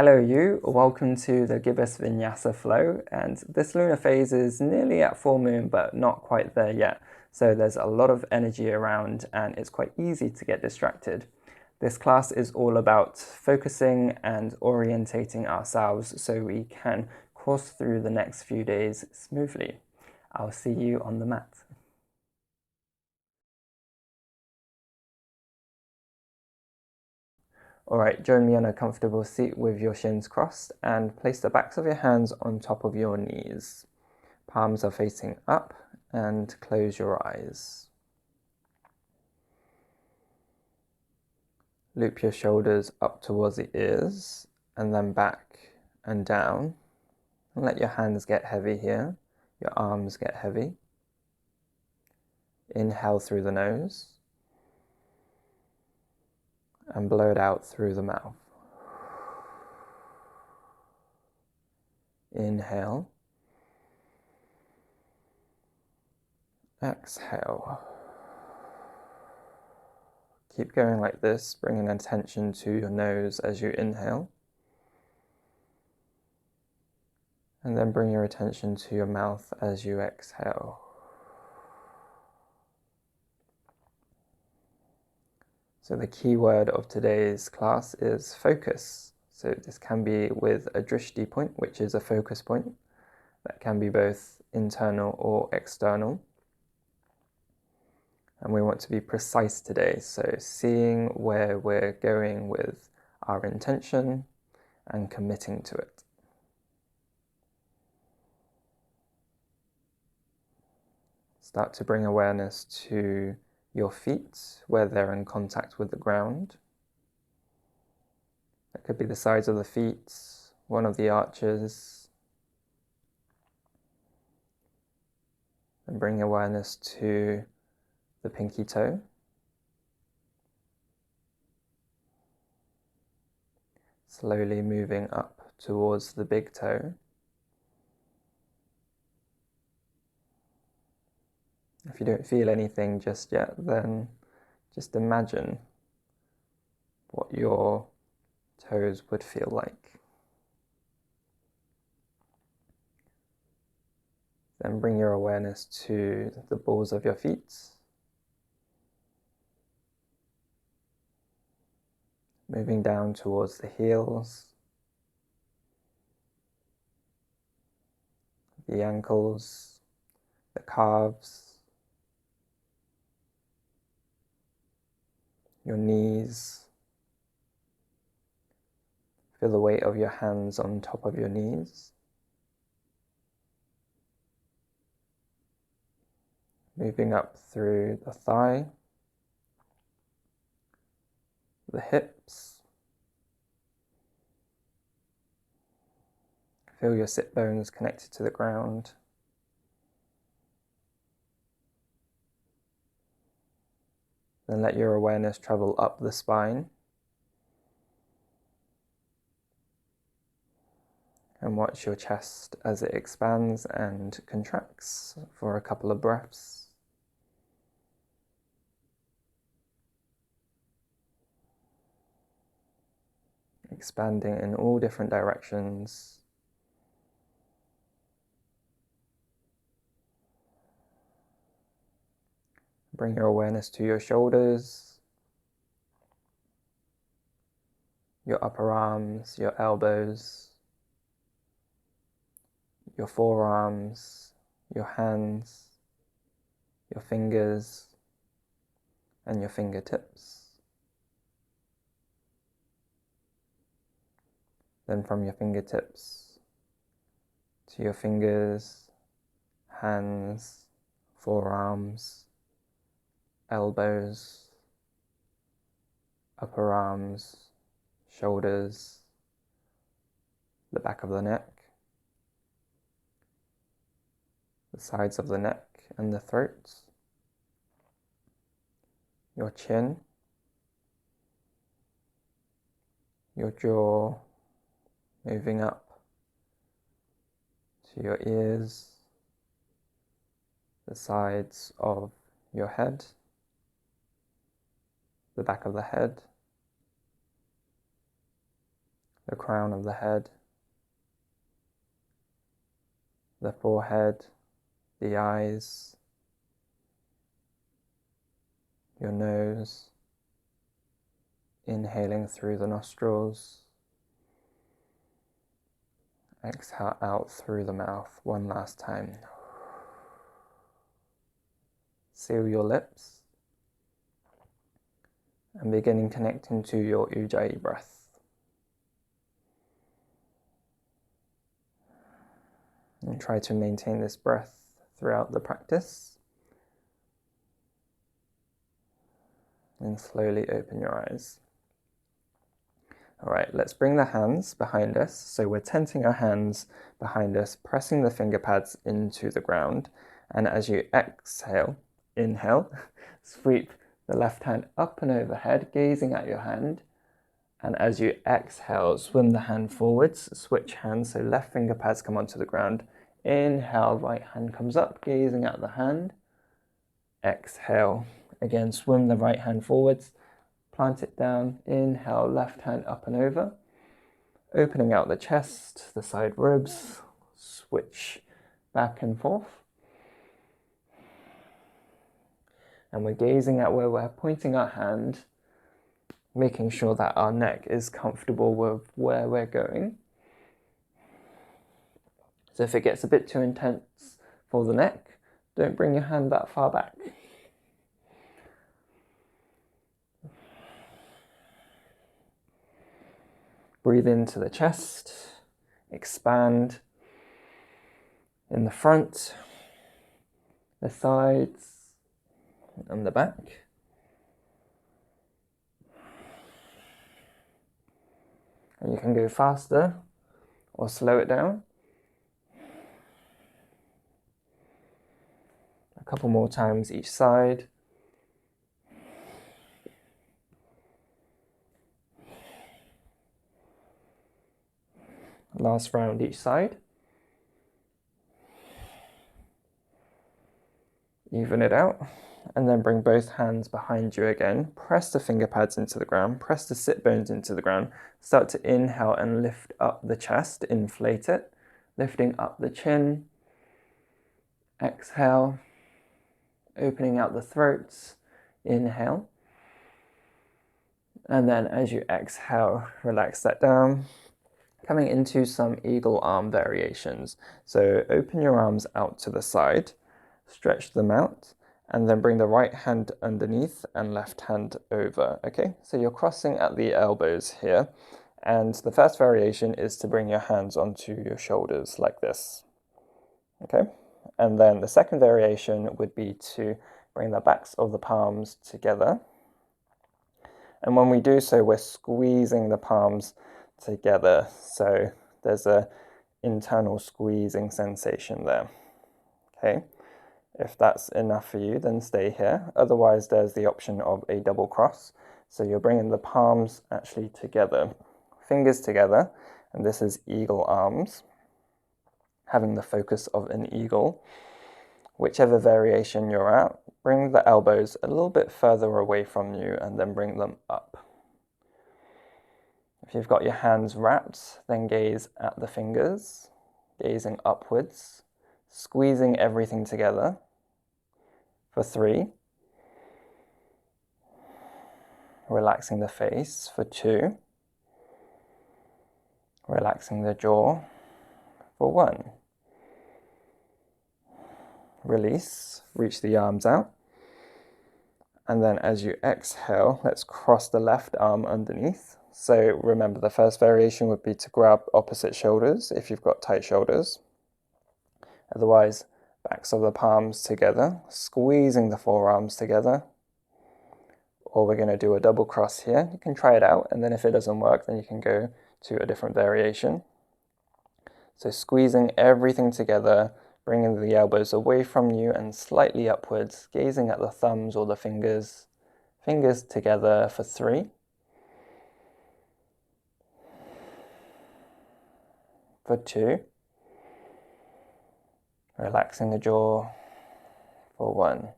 Hello you, welcome to the Gibbous Vinyasa flow, and this lunar phase is nearly at full moon but not quite there yet, so there's a lot of energy around and it's quite easy to get distracted. This class is all about focusing and orientating ourselves so we can course through the next few days smoothly. I'll see you on the mat. Alright, join me on a comfortable seat with your shins crossed and place the backs of your hands on top of your knees. Palms are facing up and close your eyes. Loop your shoulders up towards the ears and then back and down. And let your hands get heavy here, your arms get heavy. Inhale through the nose and blow it out through the mouth. Inhale. Exhale. Keep going like this, bringing attention to your nose as you inhale. And then bring your attention to your mouth as you exhale. So the key word of today's class is focus. So this can be with a Dristi point, which is a focus point. That can be both internal or external. And we want to be precise today. So seeing where we're going with our intention and committing to it. Start to bring awareness to your feet where they're in contact with the ground. That could be the sides of the feet, one of the arches. And bring awareness to the pinky toe. Slowly moving up towards the big toe. If you don't feel anything just yet, then just imagine what your toes would feel like. Then bring your awareness to the balls of your feet. Moving down towards the heels, the ankles, the calves, your knees. Feel the weight of your hands on top of your knees. Moving up through the thigh, the hips. Feel your sit bones connected to the ground. Then let your awareness travel up the spine. And watch your chest as it expands and contracts for a couple of breaths. Expanding in all different directions. Bring your awareness to your shoulders, your upper arms, your elbows, your forearms, your hands, your fingers, and your fingertips. Then from your fingertips to your fingers, hands, forearms, elbows, upper arms, shoulders, the back of the neck, the sides of the neck and the throat, your chin, your jaw, moving up to your ears, the sides of your head, the back of the head, the crown of the head, the forehead, the eyes, your nose, inhaling through the nostrils, exhale out through the mouth one last time. Seal your lips and beginning connecting to your Ujjayi breath. And try to maintain this breath throughout the practice. And slowly open your eyes. All right, let's bring the hands behind us. So we're tenting our hands behind us, pressing the finger pads into the ground. And as you exhale, inhale, sweep the left hand up and overhead, gazing at your hand. And as you exhale, swim the hand forwards, switch hands, so left finger pads come onto the ground. Inhale, right hand comes up, gazing at the hand. Exhale, again, swim the right hand forwards, plant it down. Inhale, left hand up and over. Opening out the chest, the side ribs, switch back and forth. And we're gazing at where we're pointing our hand, making sure that our neck is comfortable with where we're going. So if it gets a bit too intense for the neck, don't bring your hand that far back. Breathe into the chest, expand in the front, the sides, and the back. And you can go faster or slow it down. A couple more times each side. Last round each side. Even it out. And then bring both hands behind you again. Press the finger pads into the ground. Press the sit bones into the ground. Start to inhale and lift up the chest. Inflate it. Lifting up the chin. Exhale. Opening out the throat. Inhale. And then as you exhale, relax that down. Coming into some eagle arm variations. So open your arms out to the side. Stretch them out. And then bring the right hand underneath and left hand over, okay? So you're crossing at the elbows here. And the first variation is to bring your hands onto your shoulders like this, okay? And then the second variation would be to bring the backs of the palms together. And when we do so, we're squeezing the palms together. So there's a internal squeezing sensation there, okay? If that's enough for you, then stay here. Otherwise, there's the option of a double cross. So you're bringing the palms actually together, fingers together, and this is eagle arms, having the focus of an eagle. Whichever variation you're at, bring the elbows a little bit further away from you and then bring them up. If you've got your hands wrapped, then gaze at the fingers, gazing upwards, squeezing everything together. For 3, relaxing the face. For 2, relaxing the jaw. For 1, release, reach the arms out. And then as you exhale, let's cross the left arm underneath. So remember, the first variation would be to grab opposite shoulders if you've got tight shoulders. Otherwise, backs of the palms together, squeezing the forearms together. Or we're going to do a double cross here. You can try it out, and then if it doesn't work, then you can go to a different variation. So squeezing everything together, bringing the elbows away from you and slightly upwards, gazing at the thumbs or the fingers. Fingers together for 3. For 2. Relaxing the jaw. For 1.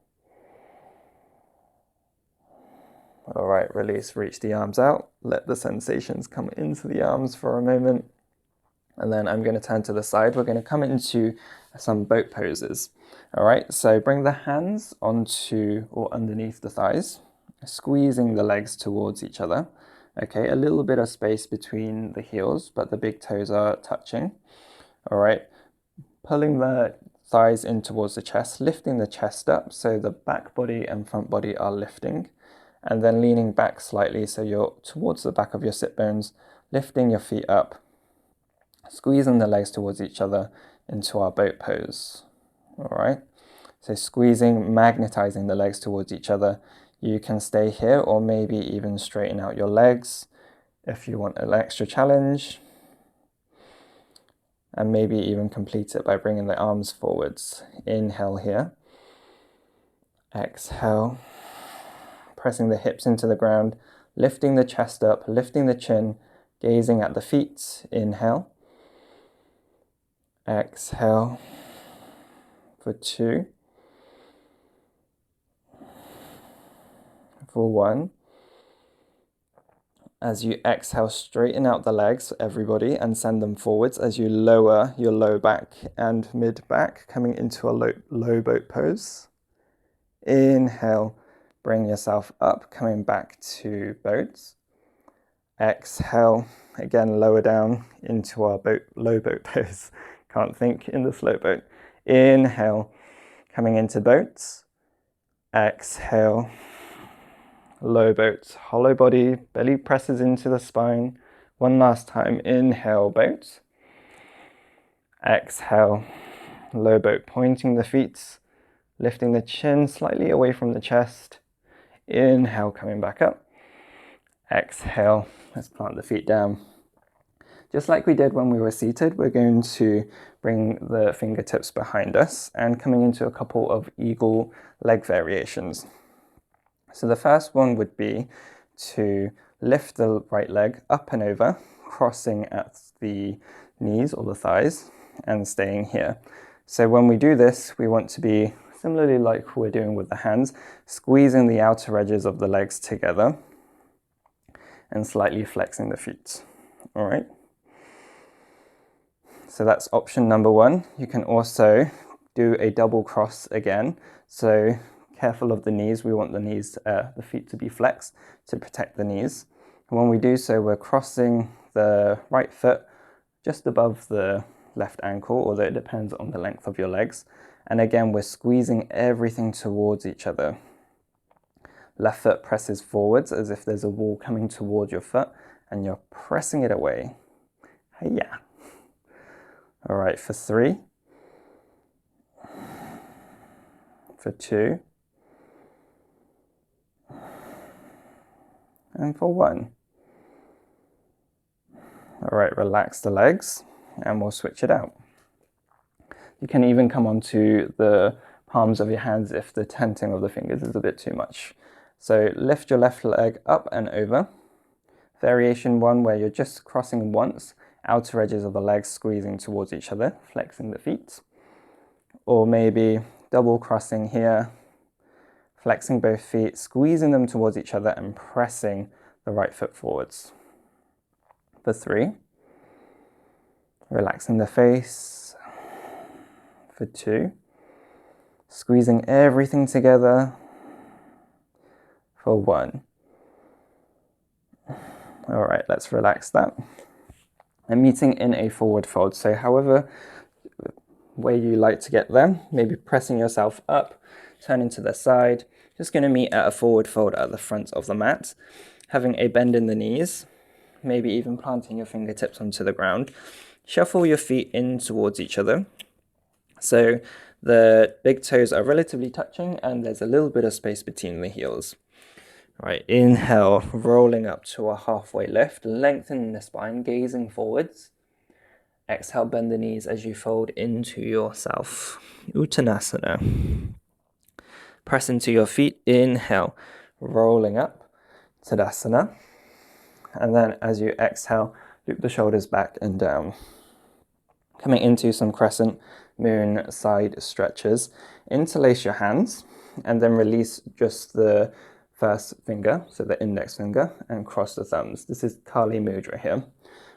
All right, release, reach the arms out. Let the sensations come into the arms for a moment. And then I'm going to turn to the side. We're going to come into some boat poses. All right, so bring the hands onto or underneath the thighs, squeezing the legs towards each other. Okay, a little bit of space between the heels, but the big toes are touching. All right, pulling the thighs in towards the chest, lifting the chest up so the back body and front body are lifting, and then leaning back slightly so you're towards the back of your sit bones, lifting your feet up, squeezing the legs towards each other into our boat pose. All right, so squeezing, magnetizing the legs towards each other. You can stay here or maybe even straighten out your legs if you want an extra challenge. And maybe even complete it by bringing the arms forwards. Inhale here. Exhale. Pressing the hips into the ground, lifting the chest up, lifting the chin, gazing at the feet. Inhale. Exhale. For 2. For 1. As you exhale, straighten out the legs, everybody, and send them forwards as you lower your low back and mid back, coming into a low boat pose. Inhale, bring yourself up, coming back to boats. Exhale, again, lower down into our low boat pose. Can't think in the slow boat. Inhale, coming into boats. Exhale, low boats, hollow body, belly presses into the spine. One last time, inhale, boat. Exhale, low boat, pointing the feet, lifting the chin slightly away from the chest. Inhale, coming back up. Exhale, let's plant the feet down. Just like we did when we were seated, we're going to bring the fingertips behind us and coming into a couple of eagle leg variations. So the first one would be to lift the right leg up and over, crossing at the knees or the thighs and staying here. So when we do this, we want to be similarly like we're doing with the hands, squeezing the outer edges of the legs together and slightly flexing the feet. All right. So that's option number 1. You can also do a double cross again. So careful of the knees. We want the feet to be flexed to protect the knees. And when we do so, we're crossing the right foot just above the left ankle, although it depends on the length of your legs. And again, we're squeezing everything towards each other. Left foot presses forwards as if there's a wall coming towards your foot and you're pressing it away. Hiya. All right, for 3. For 2. And for 1. All right, relax the legs and we'll switch it out. You can even come onto the palms of your hands if the tenting of the fingers is a bit too much. So lift your left leg up and over. Variation 1 where you're just crossing once, outer edges of the legs squeezing towards each other, flexing the feet. Or maybe double crossing here, flexing both feet, squeezing them towards each other and pressing the right foot forwards. For 3, relaxing the face. For 2, squeezing everything together. For 1. All right, let's relax that. And meeting in a forward fold. So however way you like to get there, maybe pressing yourself up, turning to the side. Just going to meet at a forward fold at the front of the mat, having a bend in the knees, maybe even planting your fingertips onto the ground. Shuffle your feet in towards each other. So the big toes are relatively touching and there's a little bit of space between the heels. All right, inhale, rolling up to a halfway lift, lengthening the spine, gazing forwards. Exhale, bend the knees as you fold into yourself. Uttanasana. Press into your feet, inhale, rolling up, Tadasana. And then as you exhale, loop the shoulders back and down. Coming into some crescent moon side stretches. Interlace your hands and then release just the first finger, so the index finger, and cross the thumbs. This is Kali Mudra here.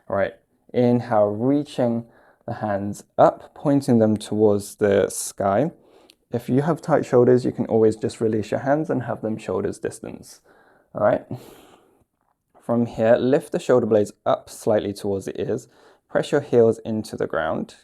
All right, inhale, reaching the hands up, pointing them towards the sky. If you have tight shoulders, you can always just release your hands and have them shoulders distance. All right. From here, lift the shoulder blades up slightly towards the ears. Press your heels into the ground.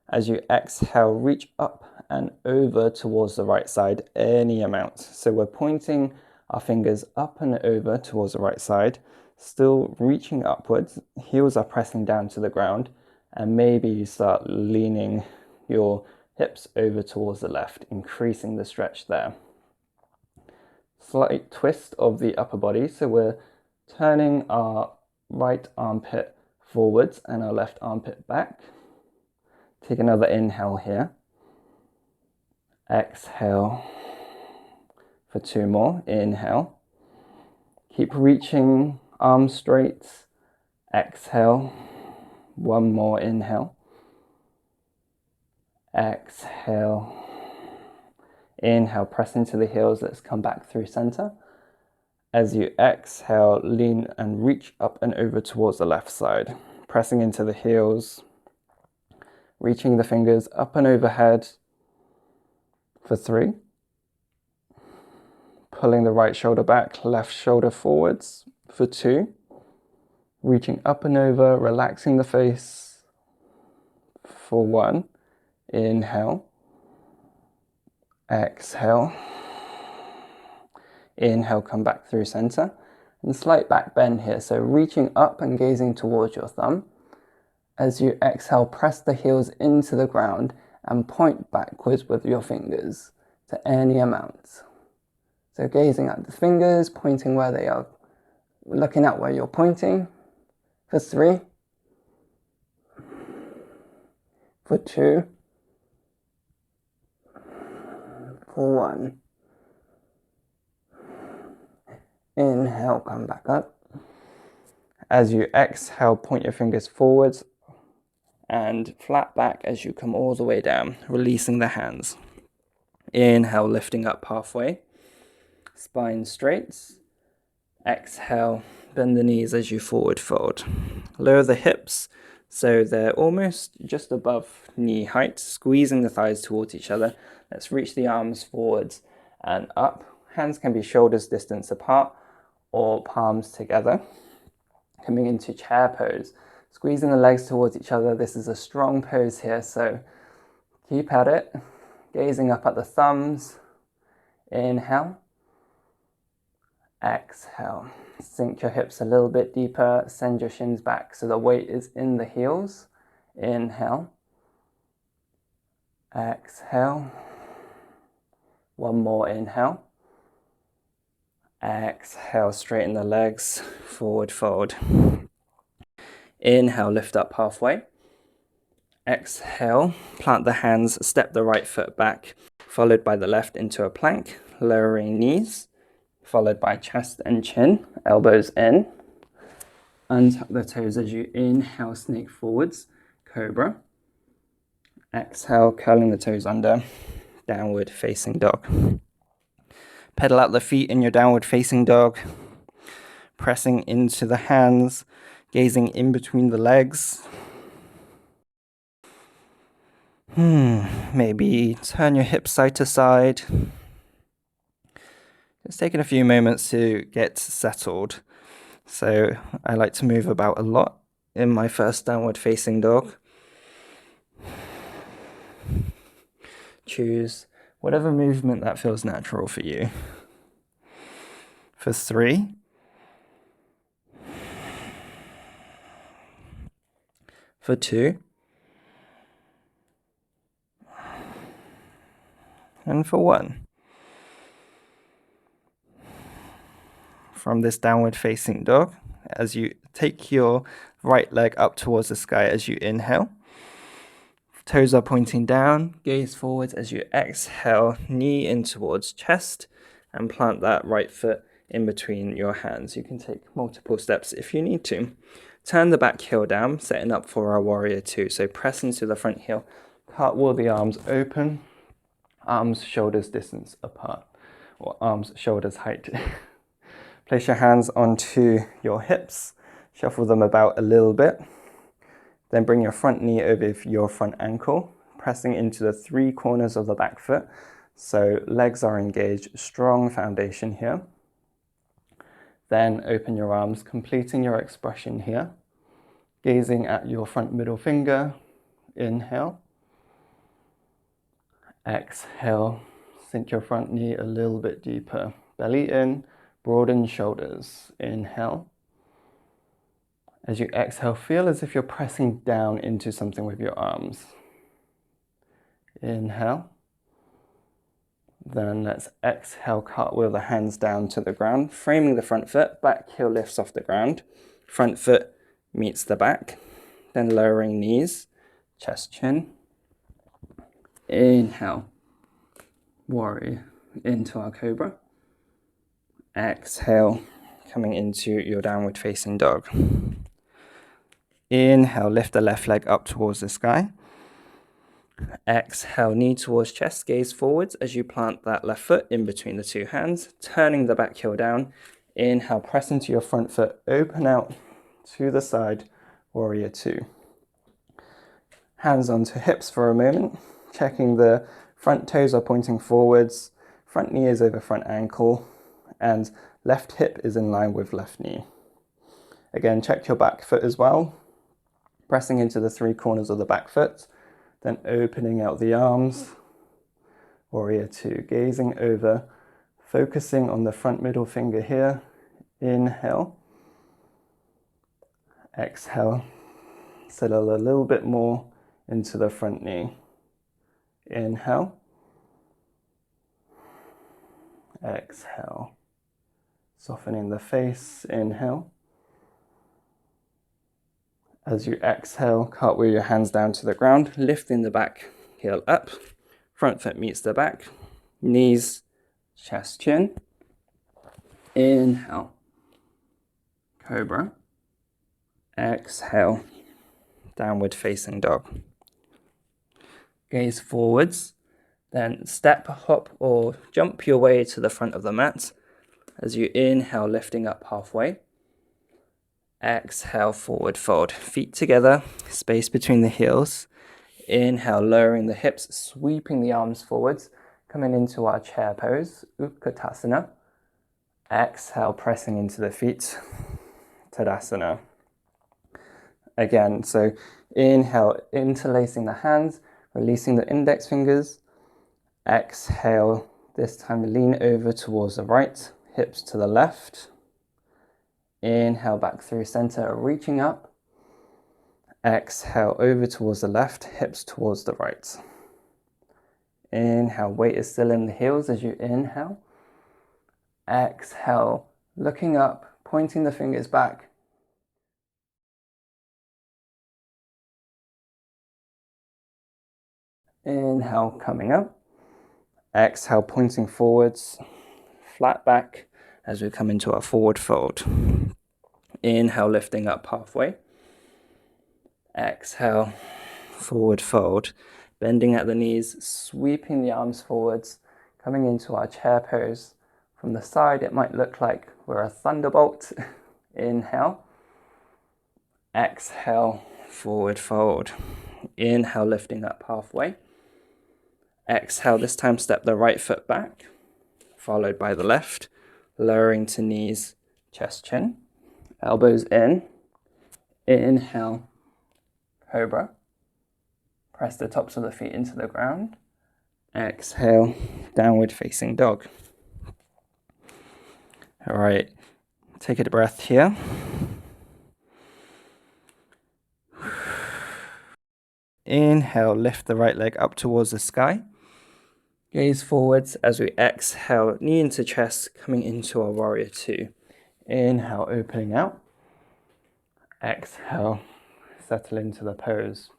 As you exhale, reach up and over towards the right side, any amount. So we're pointing our fingers up and over towards the right side, still reaching upwards. Heels are pressing down to the ground, and maybe you start leaning your hips over towards the left, increasing the stretch there. Slight twist of the upper body, so we're turning our right armpit forwards and our left armpit back. Take another inhale here. Exhale for 2 more. Inhale. Keep reaching, arms straight. Exhale. 1 more inhale. Exhale. Inhale, press into the heels. Let's come back through center. As you exhale, lean and reach up and over towards the left side. Pressing into the heels. Reaching the fingers up and overhead for 3. Pulling the right shoulder back, left shoulder forwards for 2. Reaching up and over, relaxing the face for 1. Inhale. Exhale. Inhale, come back through center. And slight back bend here, so reaching up and gazing towards your thumb. As you exhale, press the heels into the ground and point backwards with your fingers to any amount. So gazing at the fingers, pointing where they are, looking at where you're pointing for 3, for 2, for 1. Inhale, come back up. As you exhale, point your fingers forwards and flat back as you come all the way down, releasing the hands. Inhale, lifting up halfway, spine straight. Exhale, bend the knees as you forward fold. Lower the hips so they're almost just above knee height, squeezing the thighs towards each other. Let's reach the arms forwards and up. Hands can be shoulders distance apart or palms together. Coming into chair pose. Squeezing the legs towards each other. This is a strong pose here, so keep at it. Gazing up at the thumbs. Inhale. Exhale. Sink your hips a little bit deeper. Send your shins back so the weight is in the heels. Inhale. Exhale. 1 more inhale. Exhale, straighten the legs. Forward fold. Inhale, lift up halfway. Exhale, plant the hands, step the right foot back, followed by the left into a plank, lowering knees, followed by chest and chin, elbows in. Untap the toes as you inhale, snake forwards, cobra. Exhale, curling the toes under, downward facing dog. Pedal out the feet in your downward facing dog, pressing into the hands, gazing in between the legs. Maybe turn your hips side to side. Just taking a few moments to get settled. So I like to move about a lot in my first downward facing dog. Choose whatever movement that feels natural for you. For 3. For 2. And for 1. From this downward facing dog, as you take your right leg up towards the sky as you inhale. Toes are pointing down, gaze forwards as you exhale, knee in towards chest, and plant that right foot in between your hands. You can take multiple steps if you need to. Turn the back heel down, setting up for our warrior 2. So press into the front heel, cartwheel the arms open, arms shoulders distance apart. or arms shoulders height. Place your hands onto your hips, shuffle them about a little bit. Then bring your front knee over your front ankle, pressing into the 3 corners of the back foot. So legs are engaged, strong foundation here. Then open your arms, completing your expression here. Gazing at your front middle finger, inhale. Exhale, sink your front knee a little bit deeper. Belly in, broaden shoulders, inhale. As you exhale, feel as if you're pressing down into something with your arms. Inhale. Then let's exhale, cartwheel the hands down to the ground, framing the front foot, back heel lifts off the ground. Front foot meets the back. Then lowering knees, chest, chin. Inhale. Warrior into our cobra. Exhale, coming into your downward facing dog. Inhale, lift the left leg up towards the sky. Exhale, knee towards chest, gaze forwards as you plant that left foot in between the 2 hands, turning the back heel down. Inhale, press into your front foot, open out to the side, warrior 2. Hands onto hips for a moment, checking the front toes are pointing forwards, front knee is over front ankle, and left hip is in line with left knee. Again, check your back foot as well, pressing into the 3 corners of the back foot, then opening out the arms, warrior 2, gazing over, focusing on the front middle finger here. Inhale. Exhale, settle a little bit more into the front knee. Inhale. Exhale. Softening the face, inhale. As you exhale, cartwheel your hands down to the ground, lifting the back heel up. Front foot meets the back. Knees, chest, chin. Inhale. Cobra. Exhale. Downward facing dog. Gaze forwards. Then step, hop, or jump your way to the front of the mat. As you inhale, lifting up halfway. Exhale, forward fold. Feet together, space between the heels. Inhale, lowering the hips, sweeping the arms forwards, coming into our chair pose, Utkatasana. Exhale, pressing into the feet, Tadasana. Again, so inhale, interlacing the hands, releasing the index fingers. Exhale, this time lean over towards the right, hips to the left. Inhale, back through center, reaching up. Exhale, over towards the left, hips towards the right. Inhale, weight is still in the heels as you inhale. Exhale, looking up, pointing the fingers back. Inhale, coming up. Exhale, pointing forwards, flat back as we come into our forward fold. Inhale, lifting up halfway. Exhale, forward fold. Bending at the knees, sweeping the arms forwards, coming into our chair pose. From the side, it might look like we're a thunderbolt. Inhale. Exhale, forward fold. Inhale, lifting up halfway. Exhale, this time step the right foot back, followed by the left, lowering to knees, chest, chin. Elbows in. Inhale, cobra. Press the tops of the feet into the ground. Exhale, downward facing dog. All right, take a breath here. Inhale, lift the right leg up towards the sky. Gaze forwards as we exhale, knee into chest, coming into our warrior 2. Inhale, opening out. Exhale, settle into the pose.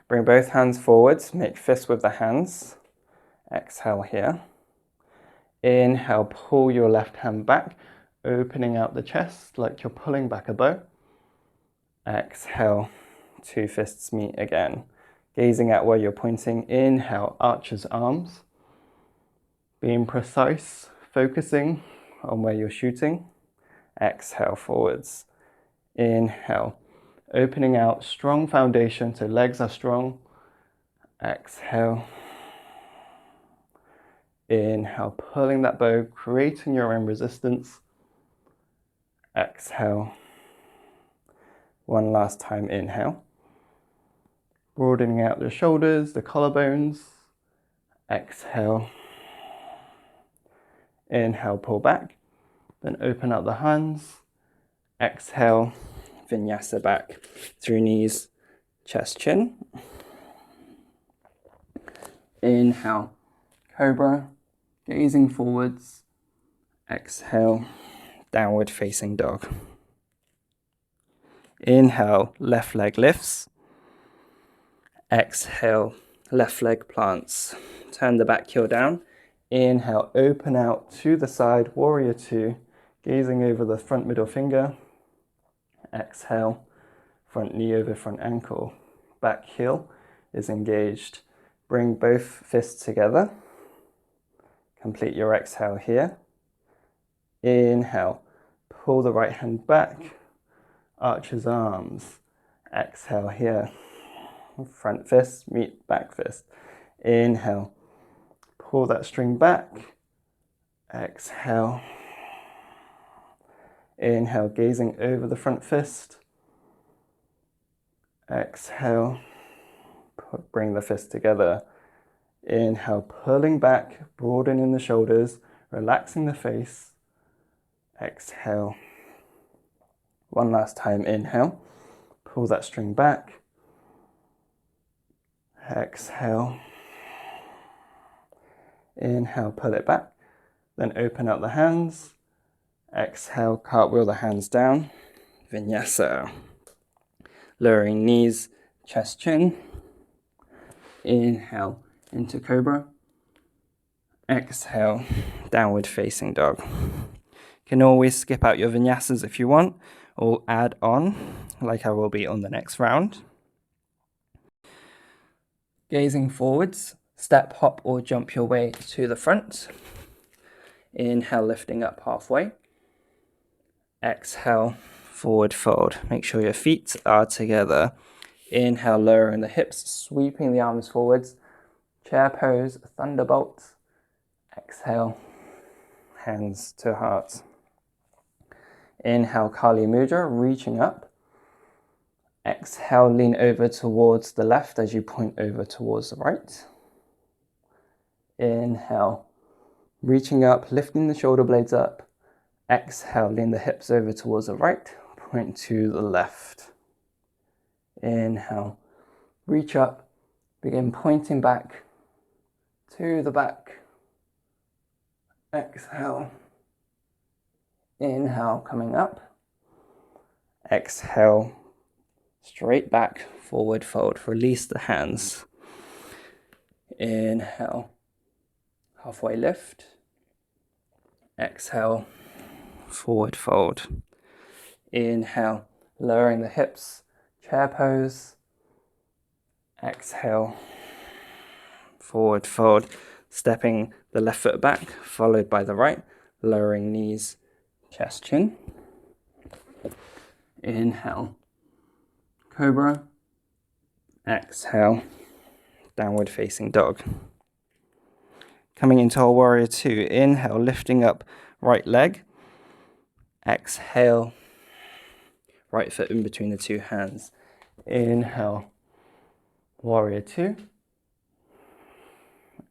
Bring both hands forwards, make fists with the hands. Exhale here. Inhale, pull your left hand back, opening out the chest like you're pulling back a bow. Exhale, 2 fists meet again. Gazing at where you're pointing. Inhale, arches arms. being precise, focusing on where you're shooting. Exhale forwards. Inhale, opening out, strong foundation, so legs are strong. Exhale. Inhale, pulling that bow, creating your own resistance. Exhale. One last time, inhale. Broadening out the shoulders, the collarbones. Exhale. Inhale, pull back. Then open up the hands. Exhale, Vinyasa back through knees, chest, chin. Inhale, Cobra, gazing forwards. Exhale, Downward Facing Dog. Inhale, left leg lifts. Exhale, left leg plants. Turn the back heel down. Inhale, open out to the side, Warrior Two, gazing over the front middle finger. Exhale, front knee over front ankle. Back heel is engaged. Bring both fists together. Complete your exhale here. Inhale, pull the right hand back. Arches arms. Exhale here. Front fist meet back fist. Inhale, pull that string back. Exhale. Inhale, gazing over the front fist. Exhale, bring the fist together. Inhale, pulling back, broadening the shoulders, relaxing the face. Exhale. One last time, inhale. Pull that string back. Exhale. Inhale, pull it back. Then open up the hands. Exhale, cartwheel the hands down. Vinyasa. Lowering knees, chest, chin. Inhale into Cobra. Exhale, Downward Facing Dog. You can always skip out your vinyasas if you want, or add on, like I will be on the next round. Gazing forwards, step, hop, or jump your way to the front. Inhale, lifting up halfway. Exhale, forward fold. Make sure your feet are together. Inhale, lowering the hips, sweeping the arms forwards. Chair pose, thunderbolt. Exhale, hands to heart. Inhale, Kali Mudra, reaching up. Exhale, lean over towards the left as you point over towards the right. Inhale, reaching up, lifting the shoulder blades up. Exhale, lean the hips over towards the right, point to the left. Inhale, reach up, begin pointing back to the back. Exhale. Inhale, coming up. Exhale, straight back, forward fold. Release the hands. Inhale, halfway lift. Exhale, forward fold. Inhale, lowering the hips, chair pose. Exhale, forward fold. Stepping the left foot back, followed by the right. Lowering knees, chest, chin. Inhale, Cobra. Exhale, Downward Facing Dog. Coming into our Warrior Two. Inhale, lifting up right leg. Exhale, right foot in between the two hands. Inhale, Warrior Two.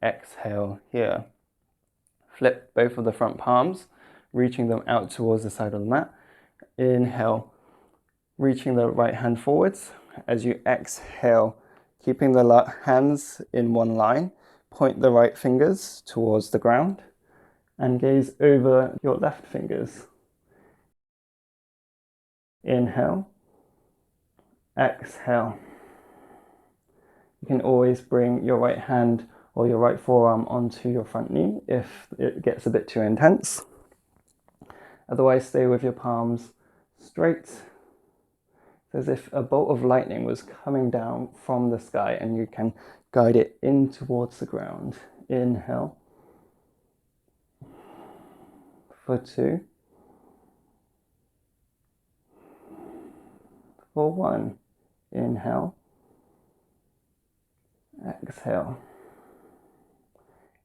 Exhale here. Flip both of the front palms, reaching them out towards the side of the mat. Inhale, reaching the right hand forwards. As you exhale, keeping the hands in one line, point the right fingers towards the ground and gaze over your left fingers. Inhale, exhale. You can always bring your right hand or your right forearm onto your front knee if it gets a bit too intense. Otherwise, stay with your palms straight. It's as if a bolt of lightning was coming down from the sky and you can guide it in towards the ground. Inhale. for 2, for 1. Inhale, exhale.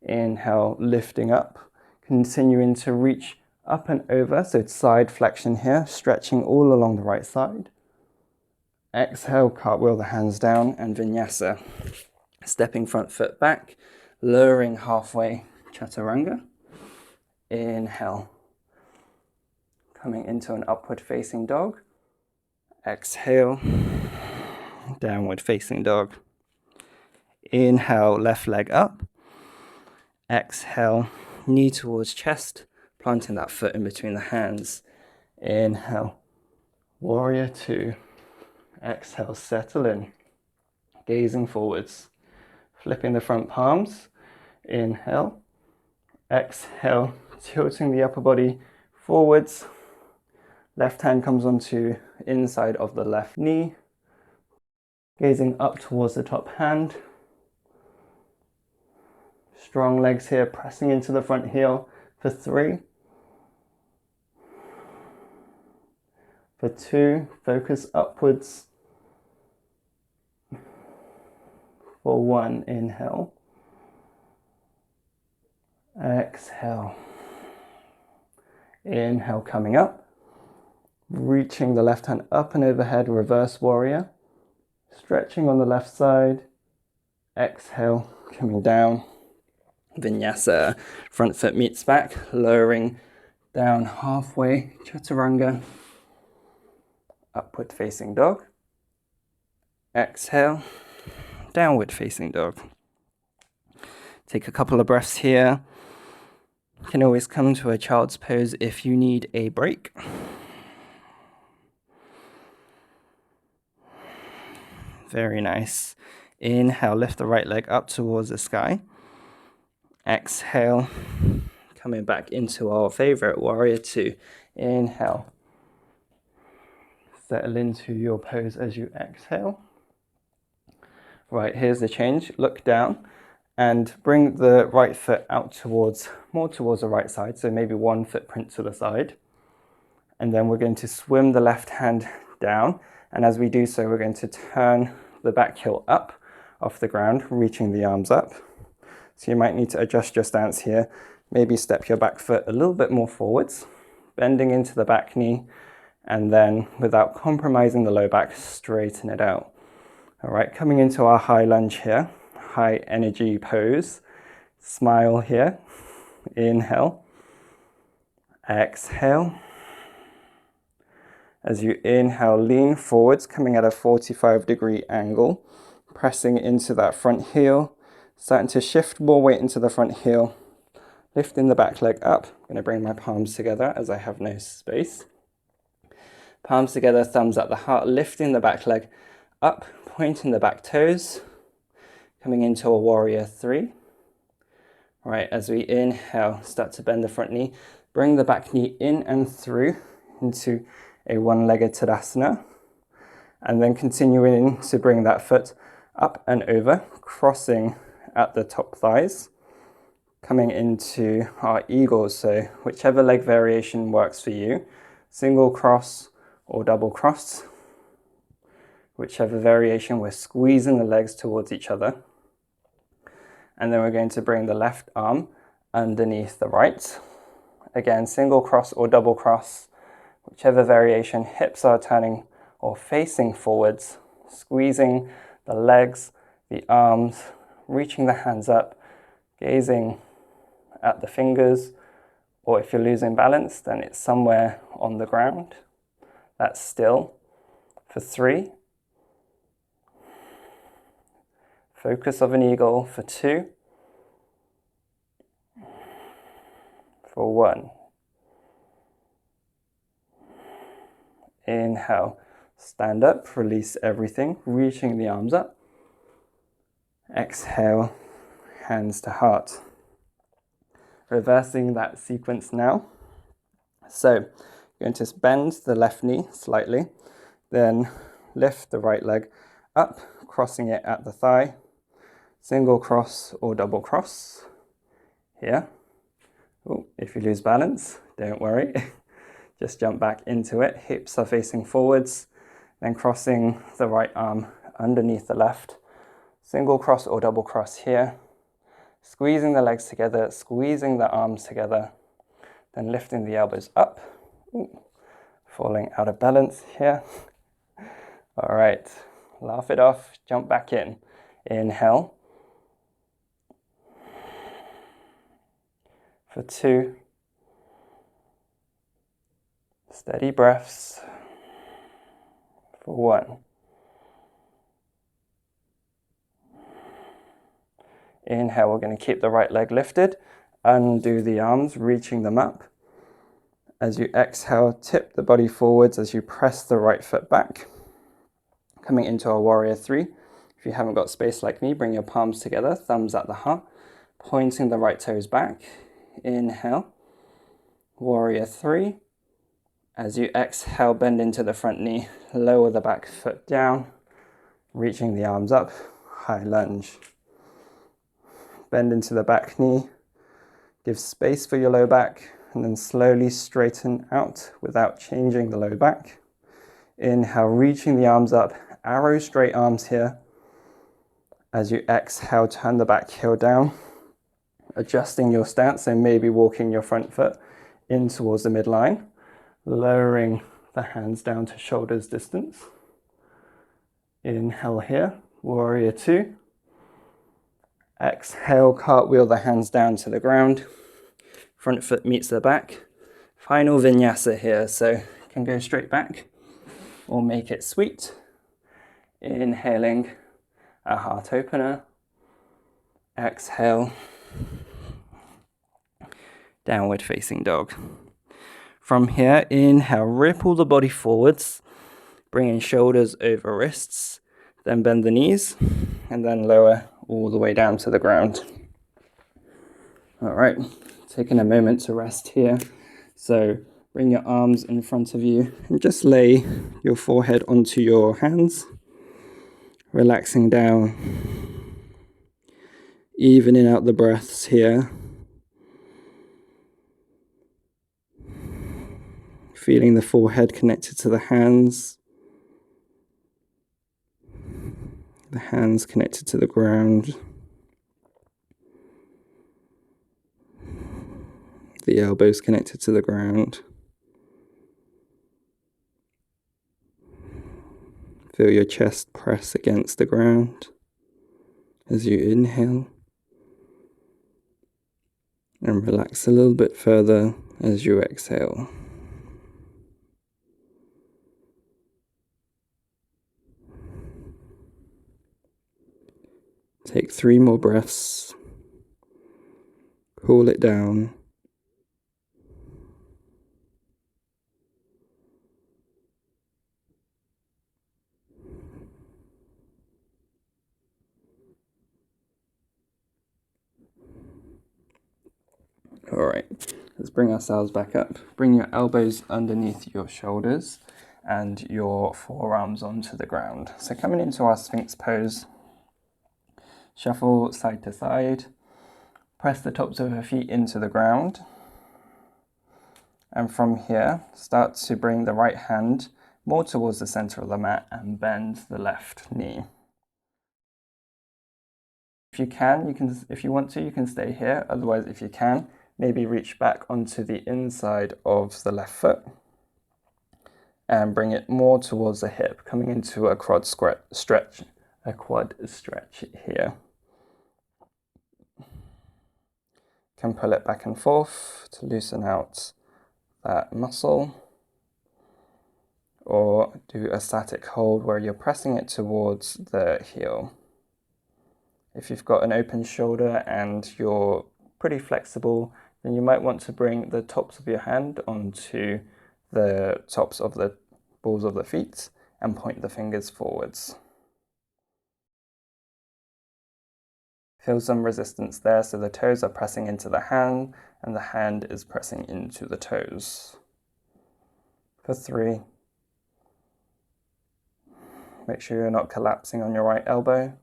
Inhale, lifting up, continuing to reach up and over, so it's side flexion here, stretching all along the right side. Exhale, cartwheel the hands down, and Vinyasa. Stepping front foot back, lowering halfway, Chaturanga. Inhale, coming into an upward facing dog. Exhale, downward facing dog. Inhale, left leg up. Exhale, knee towards chest, planting that foot in between the hands. Inhale, warrior 2. Exhale, settle in, gazing forwards, flipping the front palms. Inhale, exhale, tilting the upper body forwards. Left hand comes onto inside of the left knee, gazing up towards the top hand. Strong legs here, pressing into the front heel for 3. For 2, focus upwards. For 1, inhale. Exhale. Inhale, coming up. Reaching the left hand up and overhead, reverse warrior. Stretching on the left side. Exhale, coming down. Vinyasa, front foot meets back, lowering down halfway, Chaturanga, upward facing dog. Exhale, downward facing dog. Take a couple of breaths here. You can always come to a child's pose if you need a break. Very nice. Inhale, lift the right leg up towards the sky. Exhale, coming back into our favorite, warrior 2. Inhale. Settle into your pose as you exhale. Right, here's the change. Look down and bring the right foot out more towards the right side, so maybe 1 footprint to the side. And then we're going to swim the left hand down, and as we do so, we're going to turn the back heel up off the ground, reaching the arms up. So you might need to adjust your stance here. Maybe step your back foot a little bit more forwards, bending into the back knee, and then without compromising the low back, straighten it out. All right, coming into our high lunge here, high energy pose. Smile here. Inhale. Exhale. As you inhale, lean forwards, coming at a 45-degree angle, pressing into that front heel. Starting to shift more weight into the front heel, lifting the back leg up. I'm going to bring my palms together as I have no space. Palms together, thumbs at the heart, lifting the back leg up, pointing the back toes, coming into a warrior 3. All right, as we inhale, start to bend the front knee, bring the back knee in and through into a one-legged Tadasana, and then continuing to bring that foot up and over, crossing at the top thighs, coming into our eagles. So whichever leg variation works for you, single cross or double cross, whichever variation, we're squeezing the legs towards each other. And then we're going to bring the left arm underneath the right. Again, single cross or double cross, whichever variation, hips are turning or facing forwards, squeezing the legs, the arms, reaching the hands up, gazing at the fingers, or if you're losing balance, then it's somewhere on the ground. That's still. For 3. Focus of an eagle for 2. For 1. Inhale, stand up, release everything, reaching the arms up. Exhale, hands to heart. Reversing that sequence now. So, going to bend the left knee slightly, then lift the right leg up, crossing it at the thigh. Single cross or double cross here. Oh, if you lose balance, don't worry. Just jump back into it. Hips are facing forwards, then crossing the right arm underneath the left. Single cross or double cross here. Squeezing the legs together, squeezing the arms together, then lifting the elbows up. Ooh, falling out of balance here. All right, laugh it off, jump back in. Inhale. For 2. Steady breaths. For 1. Inhale, we're going to keep the right leg lifted. Undo the arms, reaching them up. As you exhale, tip the body forwards as you press the right foot back. Coming into our warrior 3. If you haven't got space like me, bring your palms together, thumbs at the heart, pointing the right toes back. Inhale, warrior 3. As you exhale, bend into the front knee, lower the back foot down, reaching the arms up, high lunge. Bend into the back knee, give space for your low back, and then slowly straighten out without changing the low back. Inhale, reaching the arms up, arrow straight arms here. As you exhale, turn the back heel down, adjusting your stance, so maybe walking your front foot in towards the midline, lowering the hands down to shoulders distance. Inhale here, warrior 2. Exhale, cartwheel the hands down to the ground. Front foot meets the back. Final vinyasa here, so you can go straight back or make it sweet. Inhaling, a heart opener. Exhale, downward facing dog. From here, inhale, ripple the body forwards, bringing shoulders over wrists, then bend the knees, and then lower all the way down to the ground. All right, taking a moment to rest here. So bring your arms in front of you and just lay your forehead onto your hands, relaxing down, evening out the breaths here. Feeling the forehead connected to the hands connected to the ground, the elbows connected to the ground. Feel your chest press against the ground as you inhale, and relax a little bit further as you exhale. Take 3 more breaths. Cool it down. All right, let's bring ourselves back up. Bring your elbows underneath your shoulders and your forearms onto the ground. So coming into our Sphinx Pose, shuffle side to side, press the tops of your feet into the ground. And from here, start to bring the right hand more towards the center of the mat and bend the left knee. If you can, if you want to, you can stay here. Otherwise, if you can, maybe reach back onto the inside of the left foot and bring it more towards the hip, coming into a quad stretch here. Can pull it back and forth to loosen out that muscle, or do a static hold where you're pressing it towards the heel. If you've got an open shoulder and you're pretty flexible, then you might want to bring the tops of your hand onto the tops of the balls of the feet and point the fingers forwards. Feel some resistance there, so the toes are pressing into the hand and the hand is pressing into the toes. For 3. Make sure you're not collapsing on your right elbow.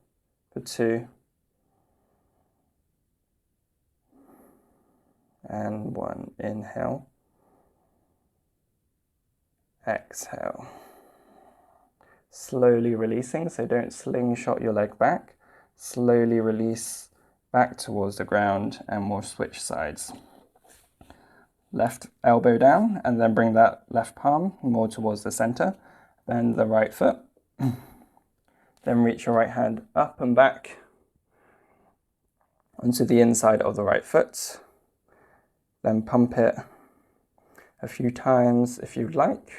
For 2. And 1, inhale. Exhale. Slowly releasing, so don't slingshot your leg back. Slowly release back towards the ground, and we'll switch sides. Left elbow down, and then bring that left palm more towards the center. Bend the right foot. Then reach your right hand up and back onto the inside of the right foot. Then pump it a few times if you'd like.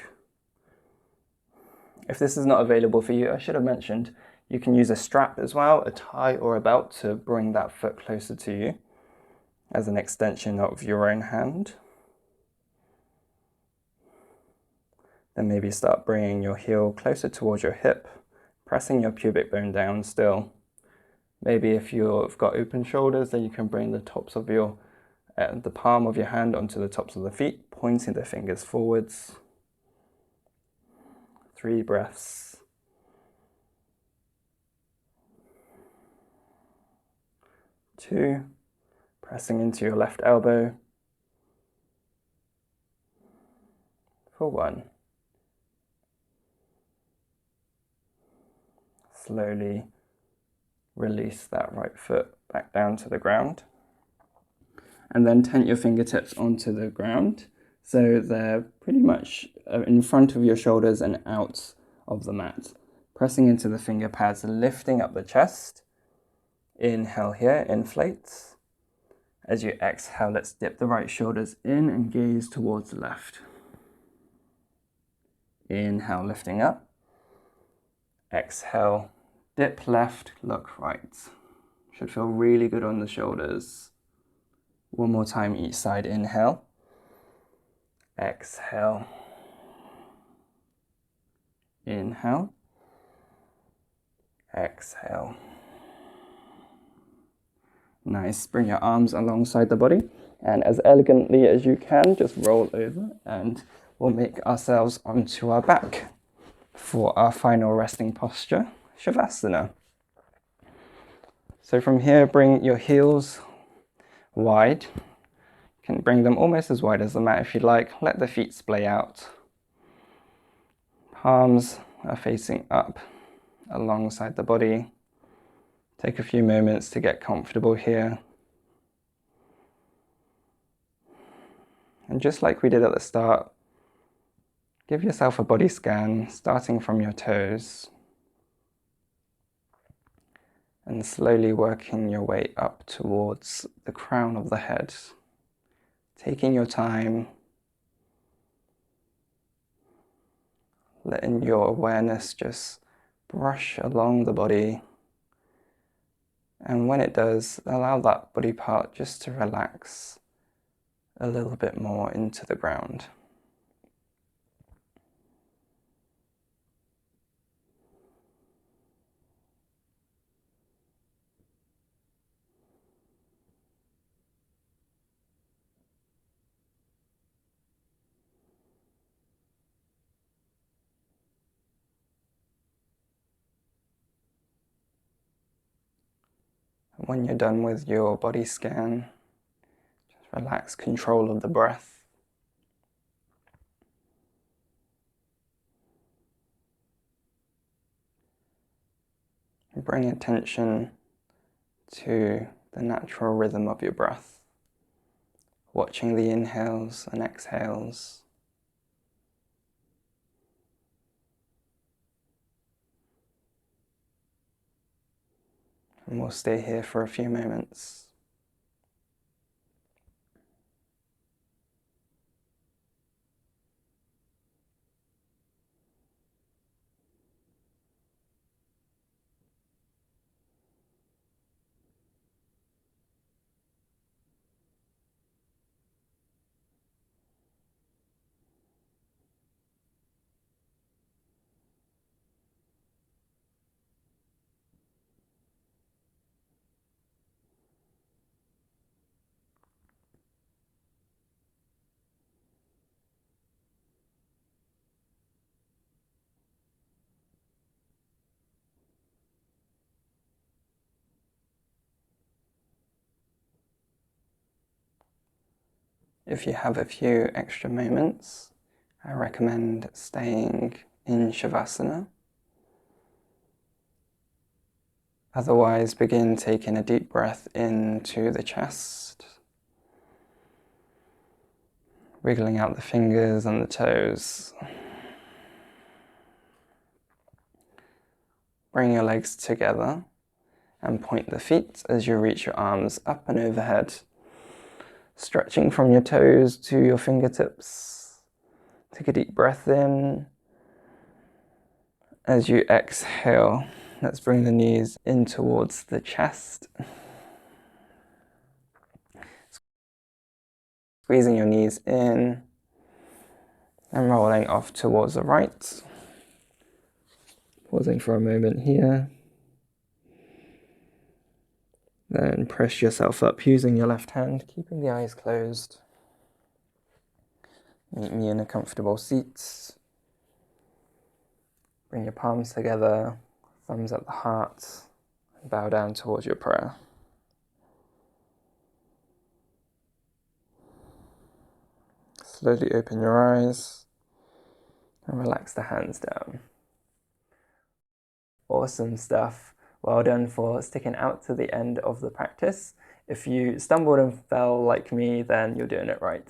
If this is not available for you, I should have mentioned, you can use a strap as well, a tie or a belt, to bring that foot closer to you as an extension of your own hand. Then maybe start bringing your heel closer towards your hip, pressing your pubic bone down still. Maybe if you've got open shoulders, then you can bring the tops of the palm of your hand onto the tops of the feet, pointing the fingers forwards. 3 breaths. 2, pressing into your left elbow. For 1. Slowly release that right foot back down to the ground. And then tent your fingertips onto the ground, so they're pretty much in front of your shoulders and out of the mat. Pressing into the finger pads, lifting up the chest. Inhale here, inflates. As you exhale, let's dip the right shoulders in and gaze towards the left. Inhale, lifting up. Exhale, dip left, look right. Should feel really good on the shoulders. 1 more time each side. Inhale. Exhale. Inhale. Exhale. Nice. Bring your arms alongside the body, and as elegantly as you can, just roll over, and we'll make ourselves onto our back for our final resting posture, Shavasana. So from here, bring your heels wide. You can bring them almost as wide as the mat if you'd like. Let the feet splay out. Palms are facing up alongside the body. Take a few moments to get comfortable here. And just like we did at the start, give yourself a body scan, starting from your toes, and slowly working your way up towards the crown of the head. Taking your time, letting your awareness just brush along the body. And when it does, allow that body part just to relax a little bit more into the ground. When you're done with your body scan, just relax control of the breath. And bring attention to the natural rhythm of your breath, watching the inhales and exhales. And we'll stay here for a few moments. If you have a few extra moments, I recommend staying in Shavasana. Otherwise, begin taking a deep breath into the chest, wriggling out the fingers and the toes. Bring your legs together and point the feet as you reach your arms up and overhead, stretching from your toes to your fingertips. Take a deep breath in. As you exhale, let's bring the knees in towards the chest. Squeezing your knees in and rolling off towards the right. Pausing for a moment here. Then press yourself up using your left hand, keeping the eyes closed. Meet me in a comfortable seat. Bring your palms together, thumbs at the heart, and bow down towards your prayer. Slowly open your eyes and relax the hands down. Awesome stuff. Well done for sticking out to the end of the practice. If you stumbled and fell like me, then you're doing it right.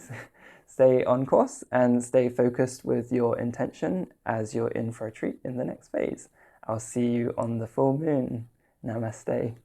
Stay on course and stay focused with your intention as you're in for a treat in the next phase. I'll see you on the full moon. Namaste.